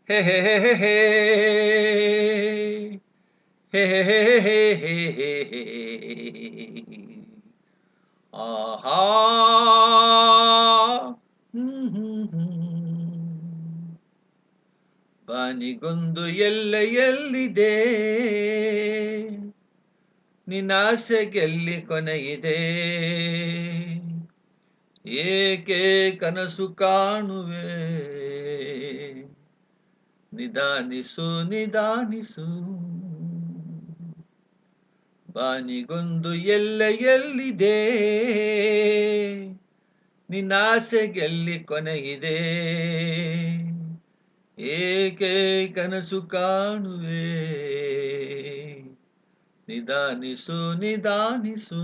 ಹೇ ಹೇ ಹೇ ಹೇ ಹೇ ಹೇ ಹೇ ಹೇ ಹೇ ಹೇ ಹೇ ಹೇ. ಆಹಾ ಬಾನಿಗೊಂದು ಎಲ್ಲೆಯಲ್ಲಿದೆ, ನಿನ್ನಾಸೆಗೆಲ್ಲಿ ಕೊನೆಯಿದೆ, ಏಕೆ ಕನಸು ಕಾಣುವೆ, ನಿಧಾನಿಸು ನಿಧಾನಿಸು. ಬಾನಿಗೊಂದು ಎಲ್ಲೆಯಲ್ಲಿದೆ, ನಿನ್ನಾಸೆಗೆಲ್ಲಿ ಕೊನೆಯಿದೆ, ಏಕೆ ಕನಸು ಕಾಣುವೆ, ನಿಧಾನಿಸು ನಿಧಾನಿಸು.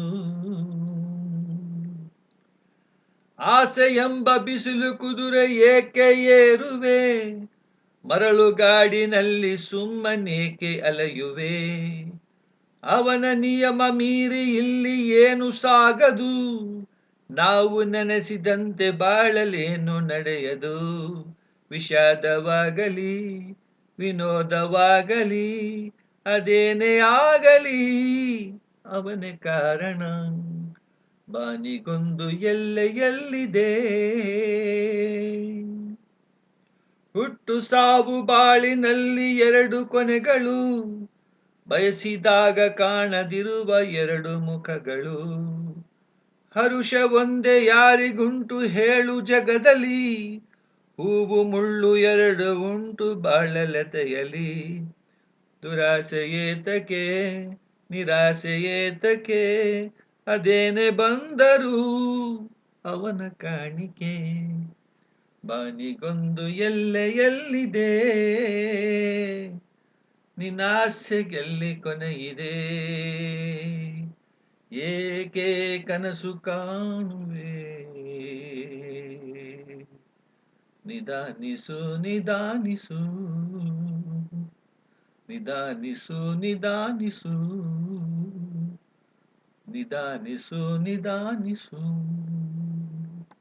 ಆಸೆ ಎಂಬ ಬಿಸಿಲು ಕುದುರೆ ಏಕೆ ಏರುವೆ, ಮರಳು ಗಾಡಿನಲ್ಲಿ ಸುಮ್ಮನೇಕೆ ಅಲೆಯುವೆ, ಅವನ ನಿಯಮ ಮೀರಿ ಇಲ್ಲಿ ಏನು ಸಾಗದು, ನಾವು ನೆನೆಸಿದಂತೆ ಬಾಳಲೇನು ನಡೆಯದು, ವಿಷಾದವಾಗಲಿ ವಿನೋದವಾಗಲಿ ಅದೇನೇ ಆಗಲಿ ಅವನೇ ಕಾರಣ. ಬಾನಿಗೊಂದು ಎಲ್ಲೆಯಲ್ಲಿದೆ, ಹುಟ್ಟು ಸಾವು ಬಾಳಿನಲ್ಲಿ ಎರಡು ಕೊನೆಗಳು, ಬಯಸಿದಾಗ ಕಾಣದಿರುವ ಎರಡು ಮುಖಗಳು, ಹರುಷ ಒಂದೇ ಯಾರಿಗುಂಟು ಹೇಳು ಜಗದಲ್ಲಿ, ಹೂವು ಮುಳ್ಳು ಎರಡು ಉಂಟು ಬಾಳಲತೆಯಲಿ, ದುರಾಸೆ ಏತಕ್ಕೆ ನಿರಾಸೆ ಏತಕ್ಕೆ, ಅದೇನೆ ಬಂದರೂ ಅವನ ಕಾಣಿಕೆ. ಬಾನಿಗೊಂದು ಎಲ್ಲೆಯಲ್ಲಿದೆ, ನಿನ್ನಾಸೆಗೆಲ್ಲಿ ಕೊನೆಯಿದೆ, ಏಕೆ ಕನಸು ಕಾಣುವೆ, ನಿಧಾನಿಸು ನಿಧಾನಿಸು, ನಿಧಾನಿಸು ನಿಧಾನಿಸು, ನಿಧಾನಿಸು ನಿಧಾನಿಸು.